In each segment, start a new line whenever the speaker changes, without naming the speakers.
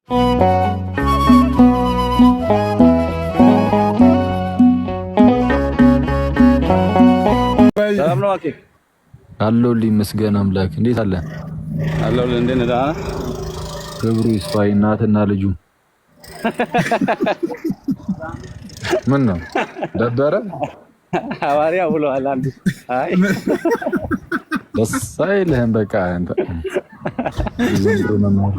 ሰላም ነው አኬ?
አለሁልህ ይመስገን አምላክ። እንዴት አለ?
አለሁልህ። እንዴት ነህ? ደህና ነህ?
ክብሩ ይስፋ እናትና ልጁ። ምን ነው ደበረ?
ሐዋርያ ብለዋል አንዱ። አይ
ደስ አይልህም? በቃ አንተ ዝምብሮ ነው።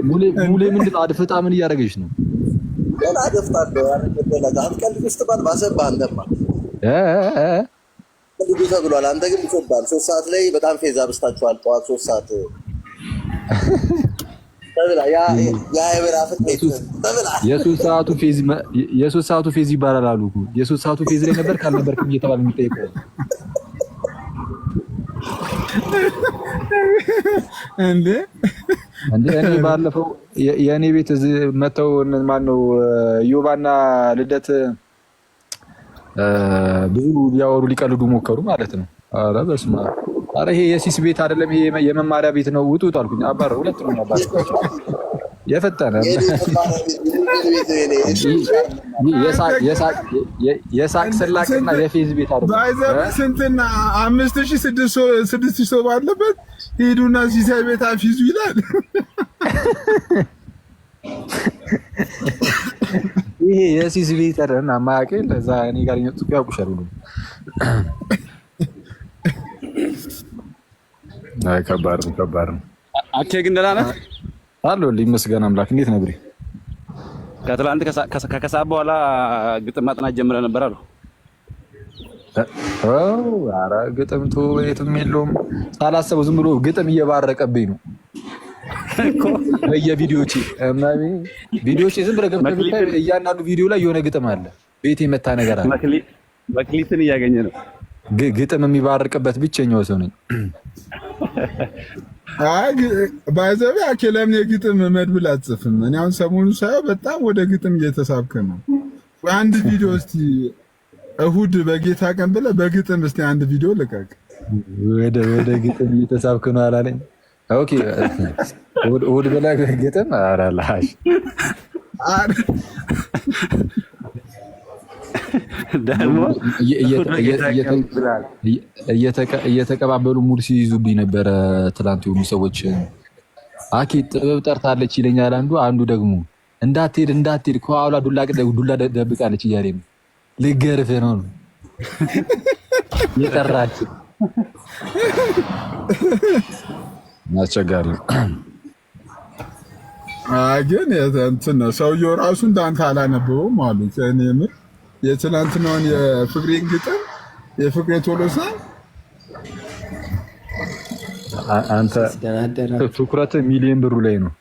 ሙሌ ምንድን ነው አድፍጣ ምን እያደረገች ነው?
ገና አደፍጣለሁ። አትቀልድ ውስጥ ባል ባሰብህ አንተማ ልጁ ተብሏል። አንተ ግን ይፈባል። 3 ሰዓት ላይ በጣም ፌዝ አብስታችኋል። ጠዋት 3 ሰዓት ተብላ ያ የበራፍት ተብላ
የሶስት ሰዓቱ ፌዝ ይባላል አሉ እኮ። የሶስት ሰዓቱ ፌዝ ላይ ነበር ካልነበርክም እየተባለ የሚጠይቀው
እንዴ
እኔ ባለፈው የኔ ቤት መተው ማነው ዮባና ልደት ብዙ ሊያወሩ ሊቀልዱ ሞከሩ ማለት ነው። አረ በስመ አብ! አረ ይሄ የሲስ ቤት አይደለም፣ ይሄ የመማሪያ ቤት ነው። ውጡ አልኩኝ። አባረ ሁለት ነው ያባረ የፈጠነ የሳቅ ስላቅና የፌዝ ቤት አይደለም።
ባይዘብ ስንትና 5600 ሰው ባለበት ሄዱና ሲሳይ ቤት አፊዙ ይላል።
ይሄ የሲስ ቤት አይደለም። ማያውቅ ለዛ እኔ ጋር ይመጡ ያውቁሻል ሁሉ። አይ ከባድ ነው።
አኬ ግን ደህና ነህ?
አለሁልህ ይመስገን አምላክ። እንዴት ነህ ብሬ?
ከትላንት ከሰዓት በኋላ ግጥም ማጥናት ጀምረህ ነበር አሉ።
ኧረ ግጥም የትም የለውም። ሳላስበው ዝም ብሎ ግጥም እየባረቀብኝ ነው እኮ በየቪዲዮቼ ዝም ብለህ ገብተህ ብታይ እያንዳንዱ ቪዲዮ ላይ የሆነ ግጥም አለ። ቤት የመታ ነገር አለ።
መክሊትን እያገኘ ነው።
ግጥም የሚባርቅበት ብቸኛው ሰው ነኝ።
አይ ባይዘብ አኬ ለምን የግጥም መድብል አትጽፍም? እኔ አሁን ሰሞኑን ሳየው በጣም ወደ ግጥም እየተሳብክ ነው። አንድ ቪዲዮ እስቲ እሁድ በጌታ ቀን ብለህ በግጥም እስቲ አንድ ቪዲዮ ልቀቅ።
ወደ ግጥም እየተሳብክ ነው አላለኝ? ኦኬ እሁድ ብለህ ግጥም አራላሽ
ደግሞ
እየተቀባበሉ ሙድ ሲይዙብኝ ነበረ። ትላንት የሆኑ ሰዎች አኬ ጥበብ ጠርታለች ይለኛል አንዱ ደግሞ እንዳትሄድ ከኋላ ዱላ ደብቃለች እያለኝ ነው። ልገርፍህ ነው የጠራች። አስቸጋሪ ነው።
ግን እንትን ነው ሰውየው ራሱ እንዳንተ አላነበበውም አሉ። እኔ የምር የትናንትናውን የፍቅሬን ግጥም የፍቅሬ ቶሎሳ
አንተ ትኩረት ሚሊዮን ብሩ ላይ ነው።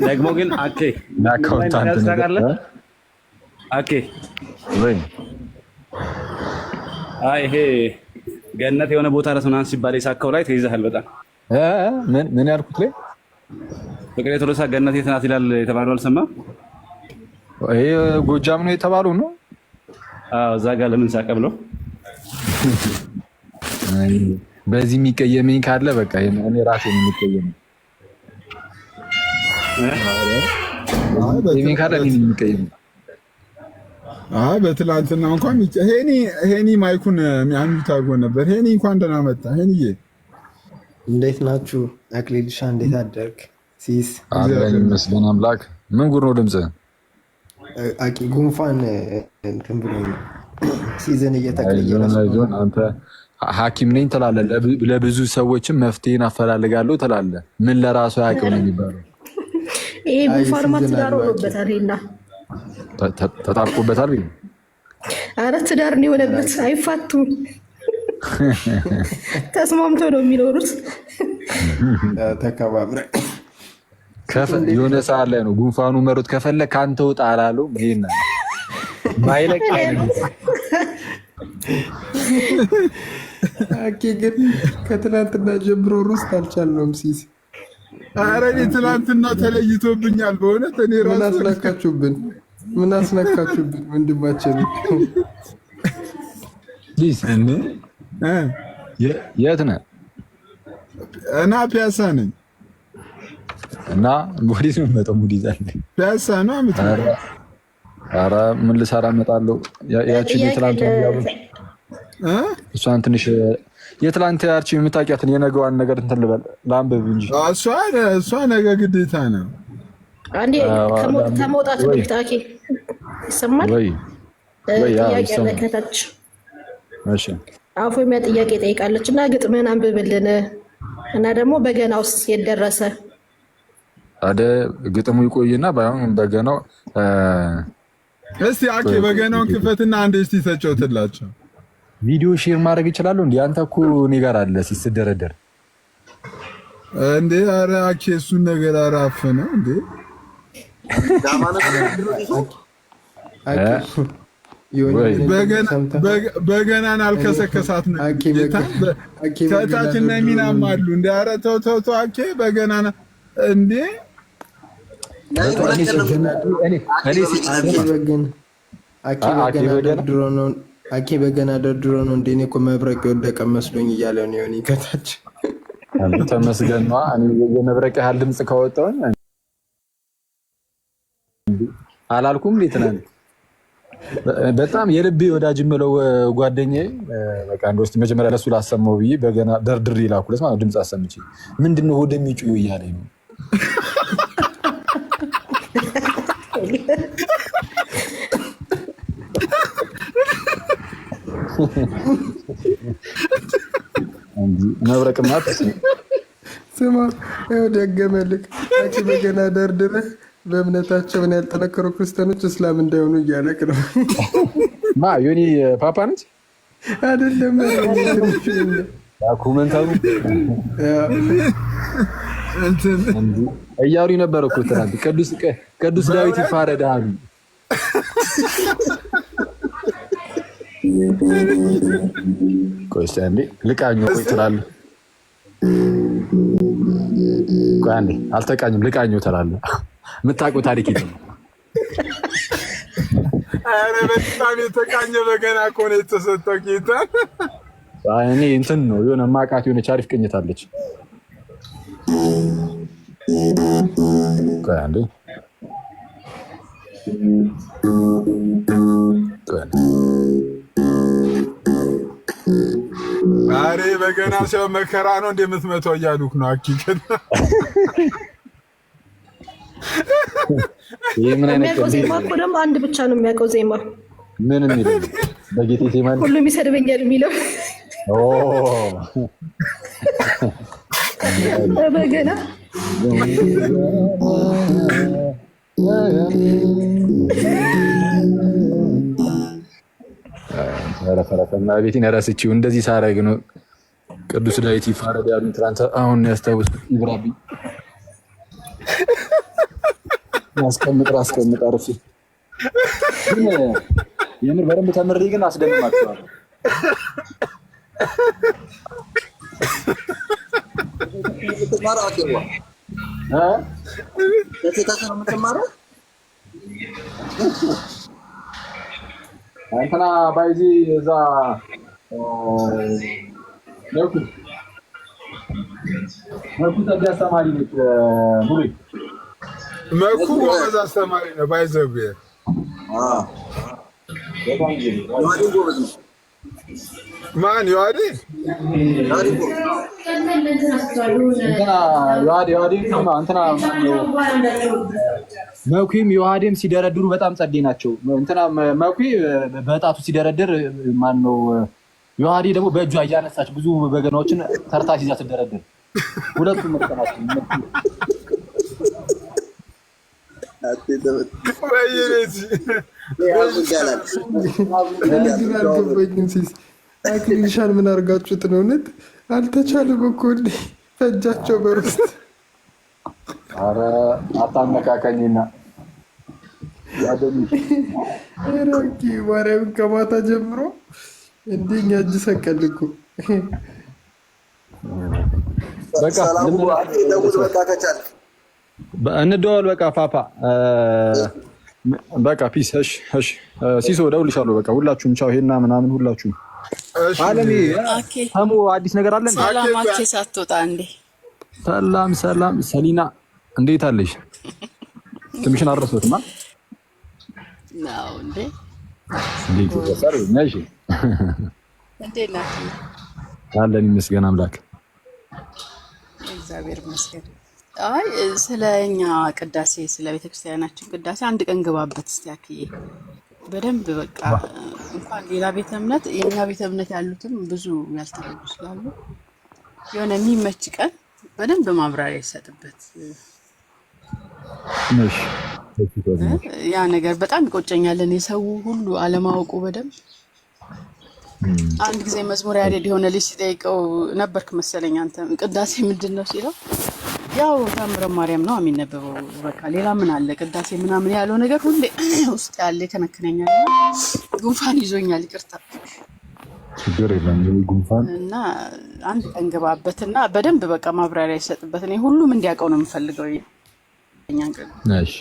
ደግሞ ግን አኬ
አካውንታንት ነው
አኬ
ወይ
አይ ይሄ ገነት የሆነ ቦታ ረስናን ሲባል የሳካው ላይ ተይዘሃል በጣም
ምን ያልኩት ላይ
ፍቅሬ ቶሎሳ ገነት የት ናት ይላል የተባለው አልሰማም?
ይሄ ጎጃም ነው የተባለው ነው።
አዎ እዛ ጋር ለምን ሳቀ ብሎ
በዚህ የሚቀየመኝ ካለ በቃ እኔ ራሴ ነው የሚቀየመኝ። ይሄን ካለ እኔ የሚቀየመኝ
በትላንትና እንኳን ሄኒ ማይኩን የሚያንዱት አድርጎ ነበር። ሄኒ እንኳን ደህና መጣ። ሄኒዬ
እንዴት ናችሁ? አክሊልሻ እንዴት አደርክ? ሲስ
አለኝ ይመስገን አምላክ። ምን ጉድ ነው ድምጽህ?
አቂ ጉንፋን እንትን ብሎ ሲዝን እየተቀየረ ነው።
አንተ ሐኪም ነኝ ትላለህ፣ ለብዙ ሰዎችም መፍትሄን አፈላልጋለሁ ትላለህ። ምን ለራሱ አያውቅም ነው የሚባለው?
ይሄ ጉንፋን ማትዳር ሆኖበታል እና
ተጣርቆበታል።
ኧረ ትዳር ነው የሆነበት። አይፋቱም፣ ተስማምተው ነው የሚኖሩት።
ተከባብረን
የሆነ ሰዓት ላይ ነው ጉንፋኑ መሮት ከፈለክ ከአንተ ውጣ አላለው። ይሄና ማይለቅ
አኬ ግን ከትናንትና ጀምሮ ሩስት አልቻልነውም። ሲስ
ኧረ እኔ ትናንትና ተለይቶብኛል በእውነት። እኔ ራሱ
ምን አስነካችሁብን ወንድማችን?
የት ነህ?
እና ፒያሳ ነኝ።
እና ወዴት ነው የምመጣው? ሙድ ይዛለህ
ፒያሳ ነው የምትመጣው?
ኧረ ምን ልሰራ እመጣለሁ? ያቺን የትላንት እሷን ትንሽ የትላንት ያቺ የምታውቂያትን የነገዋን ነገር እንትን ልበል ላንብብ እንጂ
እሷ ነገ ግዴታ ነው።
አንዴ ከመውጣት በፊት አኬ ይሰማል ወይ? ጥያቄ ለከታች እሺ፣ አፎሚያ ጥያቄ ጠይቃለች እና ግጥምህን አንብብልን እና ደግሞ በገናውስ የደረሰ
አደ ግጥሙ ይቆይና ባይሆን በገናው
እስቲ አኬ በገናውን ክፈትና አንዴ እስቲ ተጫውትላቸው።
ቪዲዮ ሼር ማድረግ ይችላል እንዴ? አንተ እኮ እኔ ጋር አለ ሲስደረደር
እንዴ? ኧረ አኬ እሱን ነገር አራፍ ነው እንዴ? በገናን አልከሰከሳት ነው ከታች እና ሚናም አሉ እንዴ? ኧረ ተው ተው ተው አኬ በገናና እንዴ?
አኬ በገና ደርድሮ ነው እንዴ? እኔ እኮ መብረቅ የወደቀ መስሎኝ እያለ ነው የሆነ ከታች።
ተመስገን ነው። እኔ የመብረቅ ያህል ድምፅ ካወጣሁኝ አላልኩም እንዴ? ትናንት በጣም የልቤ ወዳጅ የምለው ጓደኛዬ በቃ እንደውስ መጀመሪያ ለሱ ላሰማው ብዬ በገና ደርድር ይላኩለት ማለት ድምፅ አሰምቼ ምንድነው ወደ ሚጩ እያለኝ ነው። መብረቅ ማለት
ስማ ደገመልክ። አቺ በገና ደርድረህ በእምነታቸውን ያልጠነከሩ ክርስቲያኖች እስላም እንዳይሆኑ እያለክ ነው።
ማ ዮኒ ፓፓ ነች
አይደለም?
ኮመንታሩ እያሉ ነበር እኮ ትናንት ቅዱስ ዳዊት ይፋረዳሉ። ቆይ እስኪ አንዴ ልቃኘው። ቆይ ትላለህ። ቆይ አንዴ አልተቃኝም ልቃኘው ትላለህ። የምታውቀው ታሪክ የለም።
ኧረ በጣም የተቃኘ በገና እኮ ነው የተሰጠው ጌታ።
እኔ እንትን ነው የሆነ ማቃት የሆነች አሪፍ ቅኝት አለች። ቆይ አንዴ
ዛሬ በገና ሰው መከራ ነው እንደምትመታው እያሉክ ነው። አኪከና
ምን አይነት
ዜማ እኮ ደግሞ አንድ ብቻ ነው የሚያውቀው ዜማ።
ምን የሚለው በጌቴ ዜማ
ሁሉም ይሰድበኛል የሚለው በገና
ረፈረፈና ቤቴን ረስቼው እንደዚህ ሳረግ ነው ቅዱስ ዳዊት ይፋረድ ያሉኝ ትናንት። አሁን ያስታውስ ይብራብኝ አስቀምጥ አርፌ ግን የምር በደንብ ተምሬ ግን አስደምማቸዋለሁ። እንትና ባይዚ እዛ መኩ ተብያ አስተማሪ ነች። ሙሉ
መኩ ጎበዝ አስተማሪ ነው። ባይዘው ማን ዮሐዴ
እንትና መኩም ዮሐዴም ሲደረድሩ በጣም ጸዴ ናቸው። እንትና መኩ በጣቱ ሲደረድር ማን ነው ዮሐዴ ደግሞ በእጇ እያነሳች ብዙ በገናዎችን ተርታ ሲዛ ትደረድር። ሁለቱም መጥተናቸው
አክሊልሻን ምን አድርጋችሁት ነው? እውነት አልተቻለም እኮ ፈጃቸው በርስት።
ኧረ አታመካከኝና
ማርያምን ከማታ ጀምሮ እንዲህ እጅ ሰቀል እኮ
እንደዋል። በቃ ፓፓ በቃ ፒስ። እሺ ሲሶ እደውልልሻለሁ። በቃ ሁላችሁም ቻው። ይሄና ምናምን ሁላችሁም አለሜ ተሙ አዲስ ነገር አለን?
ሰላም አኬ ሳትወጣ እንዴ?
ሰላም ሰሊና እንዴት አለሽ? ትምሽን አረሰውትማ
ነው እንዴ?
እንዴት ተሰር ነሽ?
እንዴት ነህ?
አለን ይመስገን አምላክ።
እግዚአብሔር ይመስገን። አይ ስለኛ ቅዳሴ ስለ ቤተክርስቲያናችን ቅዳሴ አንድ ቀን ግባበት እስቲ አክዬ በደንብ በቃ እንኳን ሌላ ቤተ እምነት የኛ ቤተ እምነት ያሉትም ብዙ ያልተረዱ ስላሉ የሆነ የሚመች ቀን በደንብ ማብራሪያ ይሰጥበት።
ነሽ
ያ ነገር በጣም ይቆጨኛል እኔ ሰው ሁሉ አለማወቁ በደንብ። አንድ ጊዜ መዝሙር ያሬድ የሆነ ልጅ ሲጠይቀው ነበርክ መሰለኝ አንተ ቅዳሴ ምንድን ነው ሲለው ያው ታምረ ማርያም ነው የሚነበበው በቃ ሌላ ምን አለ ቅዳሴ ምናምን ያለው ነገር ሁሌ ውስጥ ያለ ከነከነኛል። ጉንፋን ይዞኛል ይቅርታ።
ችግር የለም ጉንፋን
እና አንድ ቀን ገባበትና በደንብ በቃ ማብራሪያ ይሰጥበት። እኔ ሁሉም እንዲያውቀው ነው የምፈልገው።
ነሽ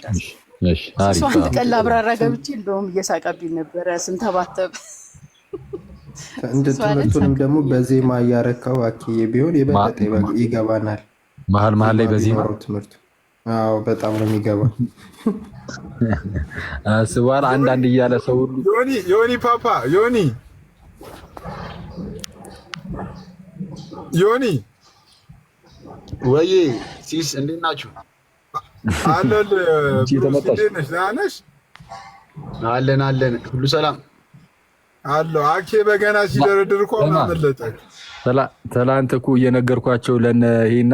አሪፍ
አንድ ቀን ላብራራ ገብቼ እንደውም እየሳቀብኝ ነበረ ስንተባተብ።
እንደ ትምህርቱንም ደግሞ በዜማ እያረካው አኪዬ ቢሆን የበለጠ ይገባናል።
መሀል ላይ በዜማ
ትምህርቱ አዎ በጣም ነው የሚገባው።
አስቧል አንዳንድ እያለ ሰው ሁሉ
ዮኒ ፓፓ ዮኒ
ወይ ሲስ እንዴት ናችሁ?
አለል
አለን ሁሉ ሰላም
አለው። አኬ በገና ሲደረድር እኮ ማመለጠ
ትላንት እኮ እየነገርኳቸው ለነ ይሄና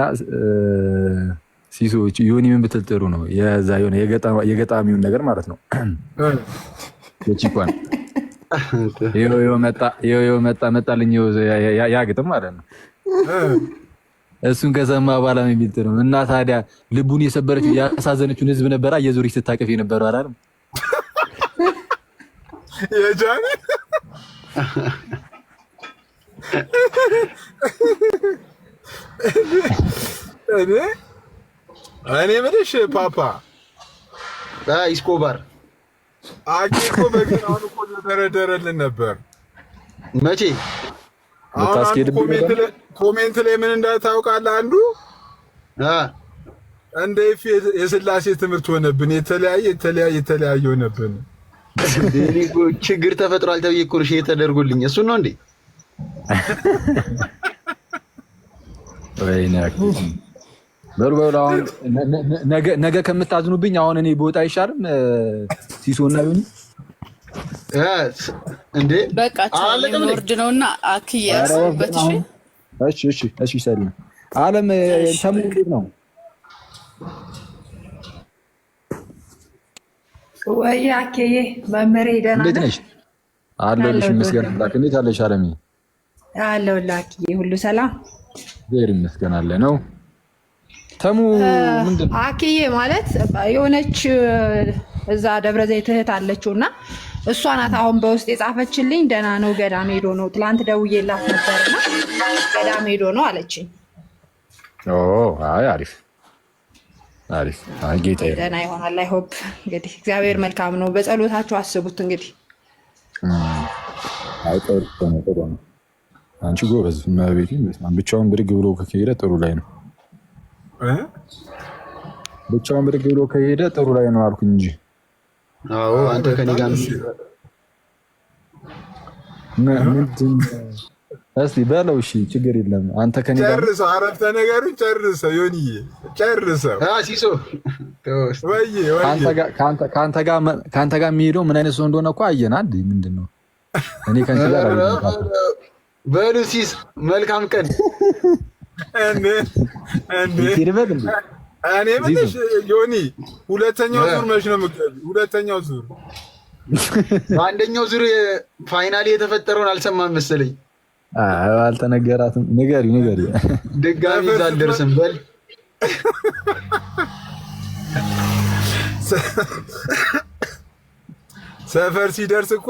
ሲሶች ዮኒ ምን ብትል ጥሩ ነው የዛ የሆነ የገጣሚውን ነገር ማለት ነው። የቺኳን ይኸው መጣልኝ ያ ግጥም ማለት ነው። እሱን ከሰማ በኋላ የሚል ጥሩ ነው። እና ታዲያ ልቡን የሰበረችው ያሳዘነችውን ህዝብ ነበራ እየዞረች ስታቀፍ የነበረው አይደል?
የጃኒ እኔ ምንሽ ፓፓ
ኢስኮባር
አኬ እኮ በገናውን እኮ ተደረደረልን ነበር።
መቼ
ኮሜንት ላይ ምን እንዳታውቃለህ አንዱ እንደ የስላሴ ትምህርት ሆነብን። የተለያየ ሆነብን።
ችግር ተፈጥሯል ተብዬ እኮ ነው ተደርጎልኝ እሱን ነው እንዴ?
በሉ አሁን ነገ ከምታዝኑብኝ አሁን እኔ ቦታ አይሻልም? ሲሶና ዮኒ
እንዴ
በቃ ወርድ ነውና አክዬ ያስበት።
እሺ ሰሊና አለም ተሙ እንዴት ነው?
ወይ አኬዬ መመሬ ደህና
ነሽ? አለሁልሽ ይመስገን አምላክ። እንዴት አለሽ አለሚ?
አለሁልህ አኬዬ ሁሉ ሰላም
እግዚአብሔር ይመስገን አለ ነው። ተሙ ምንድን ነው
አኬዬ ማለት የሆነች እዛ ደብረ ዘይት እህት አለችውና እሷ ናት አሁን በውስጥ የጻፈችልኝ። ደህና ነው ገዳም ሄዶ ነው ትላንት ደውዬላት ነበርና ገዳም ሄዶ ነው አለችኝ።
አይ አሪፍ ጌታ
ደህና ይሆናል። አይ ሆፕ እንግዲህ እግዚአብሔር መልካም ነው። በጸሎታችሁ አስቡት እንግዲህ።
አይ ጥሩ ነው። አንቺ ጎበዝ መቤቴ ብቻውን ብድግ ብሎ ከሄደ ጥሩ ላይ ነው። ብቻውን ብድግ ብሎ ከሄደ ጥሩ ላይ ነው አልኩኝ እንጂ።
አዎ አንተ ከኔ ጋር
ምንድን እስቲ በለው። እሺ ችግር የለም። አንተ ከኔ ጋር
ጨርሰው፣ አረፍተ ነገሩን ጨርሰው ዮኒዬ ጨርሰው።
ሲሶ
ወይ
ከአንተ ጋር የሚሄደው ምን አይነት ሰው እንደሆነ እኮ አየና። ምንድን ነው እኔ ከአንተ ጋር
በሉ ሲስ መልካም ቀን።
እኔ ምንሽ ዮኒ ሁለተኛው ዙር መች ነው የምትገቢ? ሁለተኛው ዙር
በአንደኛው ዙር ፋይናሊ የተፈጠረውን አልሰማም መሰለኝ።
አልተነገራትም። ንገሪ
ድጋሚ እዛ አልደርስም በል።
ሰፈር ሲደርስ እኮ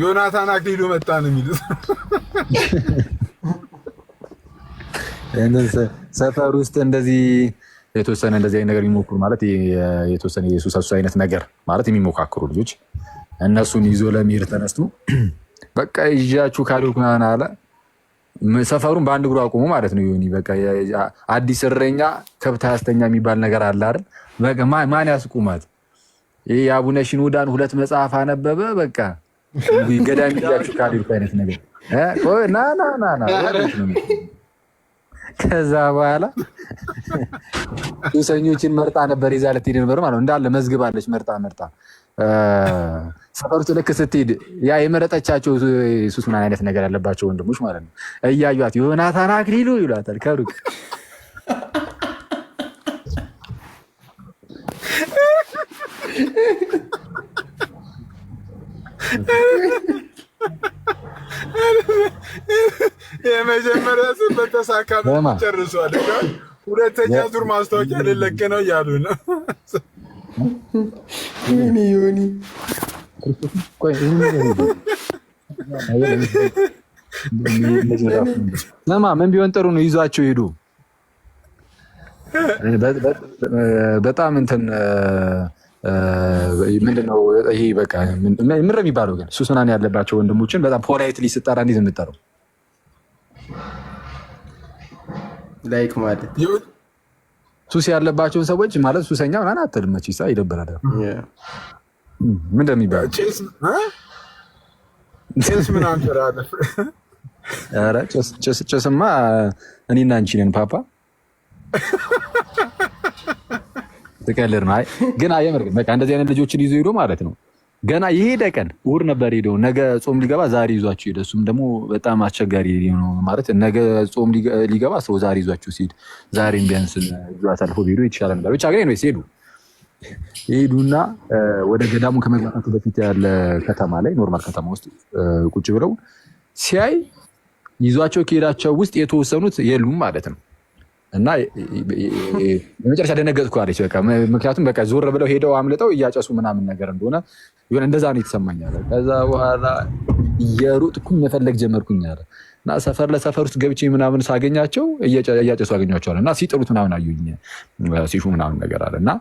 ዮናታን አክሊሉ መጣ ነው የሚሉት።
ሰፈር ውስጥ እንደዚህ የተወሰነ እንደዚህ አይነት ነገር የሚሞክሩ ማለት የተወሰነ የሱስ አይነት ነገር ማለት የሚሞካክሩ ልጆች እነሱን ይዞ ለመሄድ ተነስቶ በቃ ይዣችሁ ካልኩ ምናምን አለ። ሰፈሩን በአንድ እግሩ አቁሙ ማለት ነው። ዮኒ በቃ አዲስ እረኛ ከብት አያስተኛ የሚባል ነገር አለ አይደል? በቃ ማን ያስቁማት? ይሄ የአቡነ ሽኖዳን 2 መጽሐፍ አነበበ። በቃ ገዳም ይዣችሁ ካልኩ አይነት ነገር ና ከዛ በኋላ ሱሰኞችን መርጣ ነበር ይዛ ልትሄድ ነበር ማለት ነው። እንዳለ መዝግባለች መርጣ ሰፈር ውስጥ ልክ ስትሄድ ያ የመረጠቻቸው ሱስ ምናምን አይነት ነገር ያለባቸው ወንድሞች ማለት ነው እያዩት ዮናታን አክሊሉ ይሏታል ከሩቅ።
የመጀመሪያ ዙር በተሳካ ጨርሷል። ሁለተኛ ዙር ማስታወቂያ ልለቅ ነው እያሉ ነው።
ዮኒ
ምን ቢሆን ጥሩ ነው? ይዟቸው ሄዱ። በጣም እንትን ምንድነው ይሄ በቃ ምንድን ነው የሚባለው? ግን ሱስ ምናምን ያለባቸው ወንድሞችን በጣም ፖላይትሊ ስጠራ እንዴት የምጠራው
ላይክ ማለት
ሱስ ያለባቸውን ሰዎች ማለት ሱሰኛ ምናምን አትልም። መቼስ ይደብራል። ምንድን ነው የሚባለው?
ጭስ ምናምን ትላለህ።
ኧረ ጭስማ እኔና አንቺ ነን ፓፓ። ትቀልድ ነው። አይ ግን የምር በቃ እንደዚህ አይነት ልጆችን ይዞ ሄዶ ማለት ነው። ገና የሄደ ቀን እሑድ ነበር ሄደው ነገ ጾም ሊገባ ዛሬ ይዟቸው ሄደ። እሱም ደግሞ በጣም አስቸጋሪ ነው ማለት ነገ ጾም ሊገባ ሰው ዛሬ ይዟቸው ሲሄድ ዛሬም ቢያንስ ይዟት አልፎ ቢሄዱ የተሻለ ነበር። ብቻ ግን ነው ሲሄዱ ሄዱና ወደ ገዳሙ ከመግባታቸው በፊት ያለ ከተማ ላይ ኖርማል ከተማ ውስጥ ቁጭ ብለው ሲያይ ይዟቸው ከሄዳቸው ውስጥ የተወሰኑት የሉም ማለት ነው። እና የመጨረሻ ደነገጥኩ አለች። በቃ ምክንያቱም በቃ ዞር ብለው ሄደው አምልጠው እያጨሱ ምናምን ነገር እንደሆነ ይሁን እንደዛ ነው የተሰማኝ አለ። ከዛ በኋላ እየሮጥኩኝ መፈለግ ጀመርኩኝ አለ። እና ሰፈር ለሰፈር ውስጥ ገብቼ ምናምን ሳገኛቸው እያጨሱ አገኛቸዋል። እና ሲጥሩት ምናምን አዩኝ ሲሹ ምናምን ነገር አለ። እና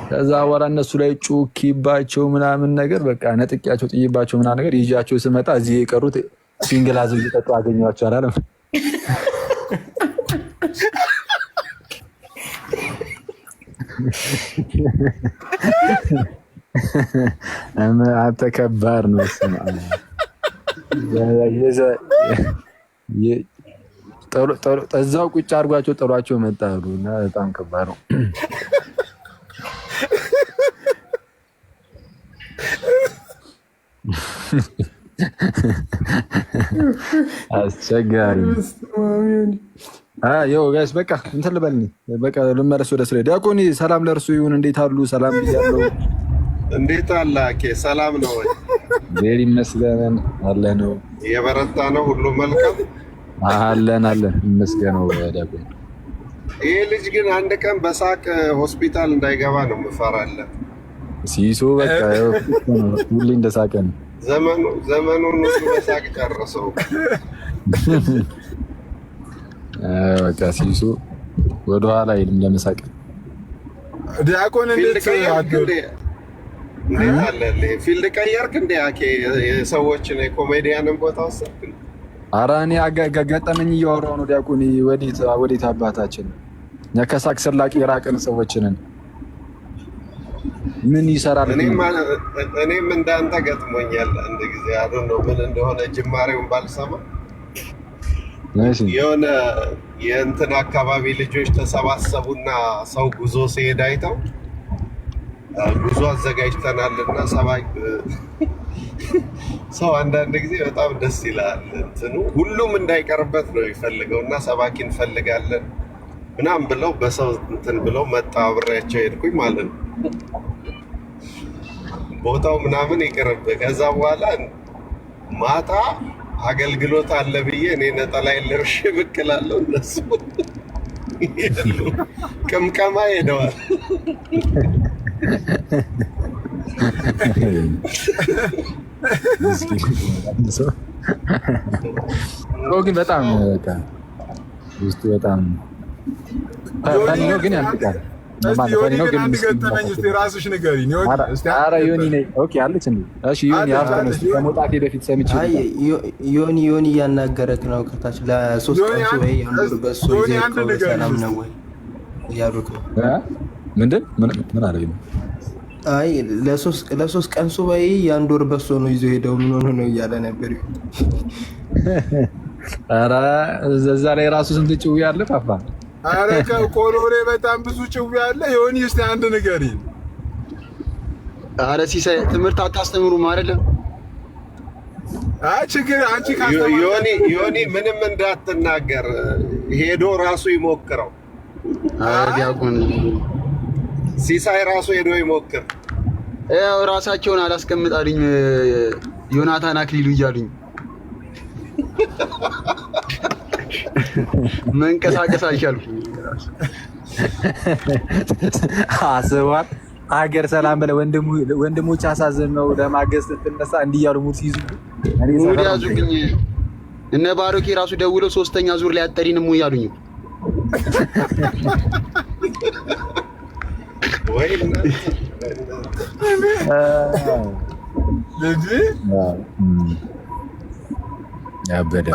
ከዛ በኋላ እነሱ ላይ ጩኪባቸው ምናምን ነገር በቃ ነጥቂያቸው ጥይባቸው ምናምን ነገር ይዣቸው ስመጣ እዚህ የቀሩት ሲንግላዝ እየጠጡ አገኘኋቸዋል አለ። አንተ ከባድ ነው። እዛው ቁጭ አድርጓቸው ጥሯቸው መጣሉ እና በጣም ከባድ ነው። አስቸጋሪ ይኸው ጋይስ በቃ እንትን ልበልኝ በቃ ልመለስ ወደ ስለ ዲያቆኒ ሰላም ለእርሱ ይሁን። እንዴት አሉ? ሰላም ብያለሁ።
እንዴት አለ? ሰላም ነው ወይ?
ዜር ይመስገን አለ ነው
የበረታ ነው ሁሉ መልካም
አለን ይመስገነው። ዲያቆኒ
ይሄ ልጅ ግን አንድ ቀን በሳቅ ሆስፒታል እንዳይገባ ነው የምፈራለን።
ሲሶ በቃ ሁሌ እንደሳቀ ነው
ዘመኑን ሁሉ በሳቅ ጨርሰው
በቃ ሲሱ ወደኋላ አይልም ለመሳቅ።
ዲያቆን እንዴት
አለ ፊልድ ቀየርክ እንዴ? አኬ የሰዎችን የኮሜዲያንን ቦታ ወሰድክ?
ኧረ እኔ ገጠመኝ እያወራሁ ነው ዲያቆን። ወዴት አባታችን እኛ ከሳቅ ስላቅ የራቅን ሰዎችንን ምን ይሰራል?
እኔም እንዳንተ ገጥሞኛል አንድ ጊዜ አዶ ነው ምን እንደሆነ ጅማሬውን ባልሰማ የሆነ የእንትን አካባቢ ልጆች ተሰባሰቡና ሰው ጉዞ ሲሄድ አይተው ጉዞ አዘጋጅተናልና ሰው አንዳንድ ጊዜ በጣም ደስ ይላል። እንትኑ ሁሉም እንዳይቀርበት ነው የሚፈልገው እና ሰባኪ እንፈልጋለን ምናምን ብለው በሰው እንትን ብለው መጣ። አብሬያቸው ሄድኩኝ ማለት ነው። ቦታው ምናምን ይቅርብ። ከዛ በኋላ ማታ አገልግሎት አለ ብዬ እኔ ነጠላ የለብሽ ብቅ እላለሁ። እነሱ ቅምቀማ ሄደዋል።
ግን በጣም ውስጡ በጣም ግን ያንቃል።
እስቲ ዮኒ ግን አንድ ገጠመኝ እስቲ ራስሽ ንገሪኝ። ዮኒ እስቲ
ኧረ ዮኒ ነኝ። ኦኬ አለች እንዴ? እሺ ዮኒ አፍተር ነው ከመውጣቴ በፊት ሰምቼ።
አይ ዮኒ እያናገረክ ነው ከታች ለ3 ቀን ወይ አንዱ በሱ ይዘው ሰላም ነው ወይ እያሉት ነው።
ምንድን ምን አለ?
አይ ለሶስት ቀን ሱባኤ የአንድ ወር በሶ ነው ይዞ ሄደው ምን ሆኖ ነው እያለ ነበር።
ኧረ እዛ ላይ ራሱ ስንት ጭው ያለ ፋፋ።
ኧረ ከቆሎሬ በጣም ብዙ ጭው ያለ። ዮኒ እስቲ አንድ ንገሪኝ።
ኧረ ሲሳይ ትምህርት አታስተምሩም አይደለም?
አይ ችግር አንቺ
ዮኒ ምንም እንዳትናገር ሄዶ ራሱ ይሞክረው።
ዲያቆን
ሲሳይ ራሱ ሄዶ ይሞክር።
ያው ራሳቸውን አላስቀምጣልኝ ዮናታን አክሊሉ እያሉኝ መንቀሳቀስ አልቻልኩም።
አስቧል። ሀገር ሰላም ብለህ ወንድሞች አሳዘን ነው ለማገዝ ስትነሳ እንዲህ እያሉ ሙድ ሲይዙ
ሙድ ያዙብኝ። እነ ባሮኬ ራሱ ደውለው 3ኛ ዙር ላይ አጠሪንም እያሉኝ
ወይ
ያበደ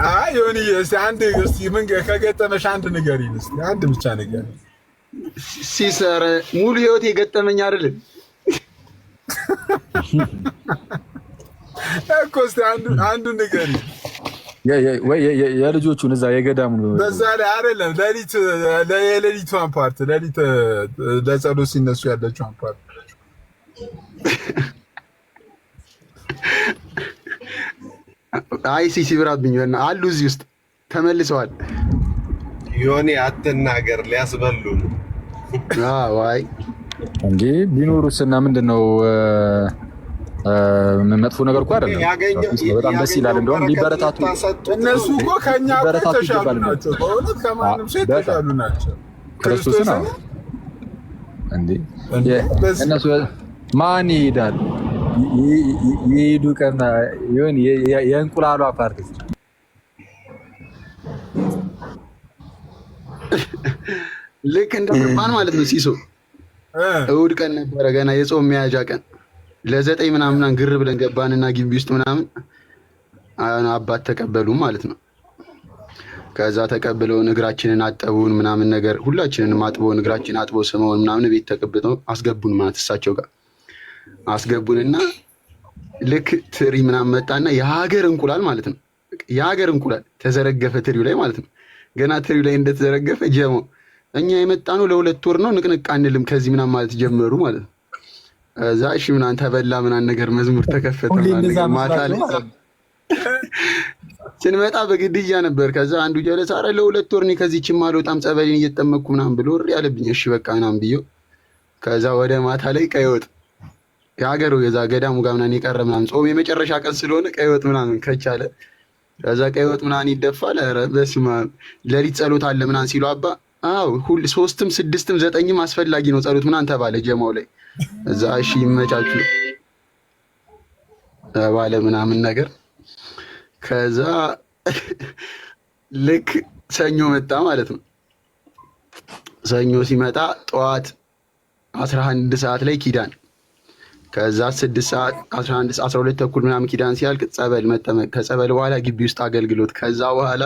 አይ ዮኒ እስቲ አንድ እስቲ ምን ከገጠመሽ አንድ ንገሪኝ እስቲ አንድ ብቻ ንገሪኝ።
ሲሰረ ሙሉ ህይወት የገጠመኝ አይደለም
እኮ እስቲ አንዱ ንገሪኝ።
የልጆቹን እዛ የገዳሙን
በዛ ላይ አይደለም የሌሊቷን ፓርት ሌሊት ለጸሎት ሲነሱ ያለችውን ፓርት
አይ ሲብራብኝ አሉ እዚህ ውስጥ ተመልሰዋል።
ዮኒ አትናገር ሊያስበሉ ነው።
ዋይ
እንዴ ቢኖሩስ እና ምንድነው መጥፎ ነገር እኮ አይደለም። በጣም ደስ ይላል። እንደውም ሊበረታቱ
እነሱ እኮ ከኛ ተሻሉ ናቸው። በእውነት ከማንም ሴት ተሻሉ ናቸው።
ክርስቶስ ነው እንዴ እነሱ ማን ይሄዳል? ይሄዱ ቀና ይሁን የእንቁላሉ አፓርት
ልክ እንደገባን ማለት ነው። ሲሶ እሑድ ቀን ነበረ ገና የጾም መያዣ ቀን ለ9 ምናምን ግር ብለን ገባንና ግቢ ውስጥ ምናምን አባት ተቀበሉ ማለት ነው። ከዛ ተቀብለውን እግራችንን አጠቡን ምናምን ነገር ሁላችንንም አጥበውን እግራችንን አጥበው ስመውን ምናምን ቤት ተቀብለው አስገቡን ማለት እሳቸው ጋር አስገቡንና ልክ ትሪ ምናምን መጣና የሀገር እንቁላል ማለት ነው። የሀገር እንቁላል ተዘረገፈ ትሪው ላይ ማለት ነው። ገና ትሪው ላይ እንደተዘረገፈ ጀሞ እኛ የመጣ ነው ለ2 ወር ነው ንቅንቅ አንልም ከዚህ ምናምን ማለት ጀመሩ ማለት ነው። እዛ እሺ ምናምን ተበላ ምናምን ነገር መዝሙር ተከፈተ ምናምን ማታ ላይ ስንመጣ በግድያ ነበር። ከዛ አንዱ ጀለስ አረ ለ2 ወር ነው ከዚህችም አልወጣም ጸበሌን እየተጠመኩ ምናምን ብሎ እሪ ያለብኝ። እሺ በቃ ምናምን ብዬው ከዛ ወደ ማታ ላይ ቀይ ወጥ የሀገሩ የዛ ገዳሙ ጋር ምናምን የቀረ ምናምን ጾም የመጨረሻ ቀን ስለሆነ ቀይ ወጥ ምናምን ከቻለ ከዛ ቀይ ወጥ ምናምን ይደፋል። ኧረ በስመ አብ ሌሊት ጸሎት አለ ምናምን ሲሉ አባ አዎ 3ም 6ም 9ም አስፈላጊ ነው ጸሎት ምናምን ተባለ ጀማው ላይ። እዛ እሺ ይመቻችሁ ተባለ ምናምን ነገር። ከዛ ልክ ሰኞ መጣ ማለት ነው። ሰኞ ሲመጣ ጠዋት 11 ሰዓት ላይ ኪዳን ከዛ 6 ሰዓት 11 12 ተኩል ምናምን ኪዳን ሲያልቅ ጸበል መጠመቅ ከጸበል በኋላ ግቢ ውስጥ አገልግሎት ከዛ በኋላ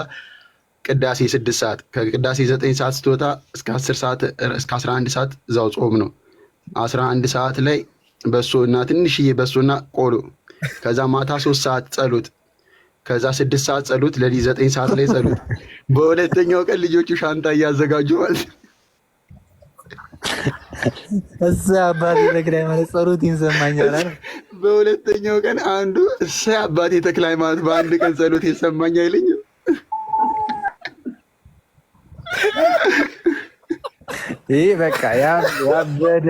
ቅዳሴ 6 ሰዓት ከቅዳሴ 9 ሰዓት ስትወጣ እስከ 10 ሰዓት እስከ 11 ሰዓት እዛው ጾም ነው። 11 ሰዓት ላይ በሶና ትንሽዬ በሶና ቆሎ ከዛ ማታ 3 ሰዓት ጸሎት ከዛ 6 ሰዓት ጸሎት ለሊት 9 ሰዓት ላይ ጸሎት። በሁለተኛው ቀን ልጆቹ ሻንጣ እያዘጋጁ ማለት
እዛ አባቴ ተክለ ሃይማኖት ጸሎት ይሰማኛል አይደል?
በሁለተኛው ቀን አንዱ እሰይ አባቴ ተክለ ሃይማኖት በአንድ ቀን ጸሎት ይሰማኝ አይለኝም።
ይሄ በቃ ያበደ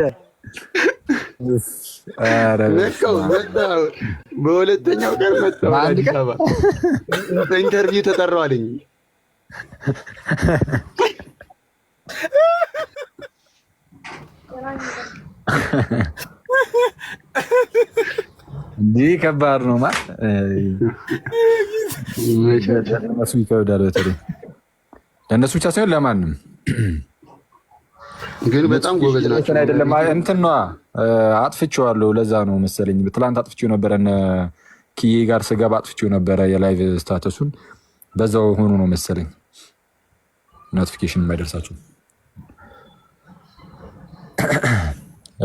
መጣሁ። በሁለተኛው ቀን መጣሁ አዲስ አበባ ኢንተርቪው ተጠራሁ አለኝ።
እንዲህ ከባድ ነው ማለት እነሱ ይከብዳል። በተለይ ለእነሱ ብቻ ሳይሆን ለማንም
ግን በጣም ጎበዝ ናቸው።
አይደለም እንትን ነዋ አጥፍቼዋለሁ። ለዛ ነው መሰለኝ ትላንት አጥፍቼው ነበረ። እነ ኪዬ ጋር ስገባ አጥፍቼው ነበረ የላይቭ ስታተሱን። በዛው ሆኖ ነው መሰለኝ ኖቲፊኬሽን የማይደርሳችሁ።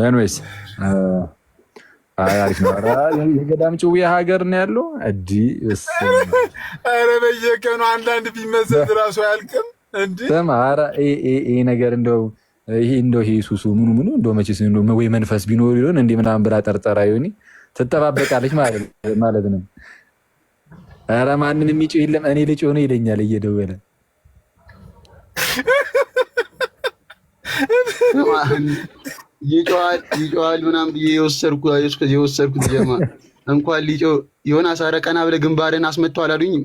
ኤኒዌይስ አሪፍ ነው። የገዳም ጭው የሀገር ነው ያለው እዲ
ኧረ በየቀኑ አንዳንድ ቢመዘዝ ራሱ አያልቅም እንዴ
ተማራ ይሄ ነገር እንደው ይሄ ሱሱ ምኑ እንደው መቼስ እንደው ወይ መንፈስ ቢኖር ይሆን እንዴ ምናምን ብላ ጠርጠራ ይሆን ትጠባበቃለች ማለት ነው። ኧረ ማንንም የሚጮህ የለም እኔ ልጮህ ነው ይለኛል እየደወለ
ይጮሃል ምናምን ብዬ የወሰድኩት ጀማ እንኳን ሊጮህ የሆነ አሳረ ቀና ብለህ ግንባርን አስመጥተው አላሉኝም።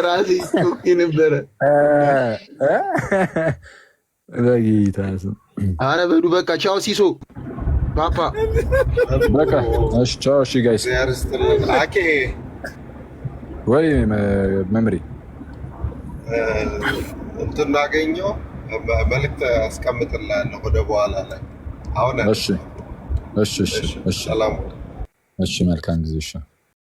ራሴ ጮኬ ነበረ። ኧረ በሉ በቃ ቻው ሲሶ ፓፓ
በቃ እሺ ቻው። እሺ ጋይስ
አኬ
ወይ መምሪ
እንትን እናገኘው መልዕክት አስቀምጥልሃለሁ ወደ በኋላ ላይ አሁን።
እሺ ሰላም። እሺ መልካም ጊዜ። እሺ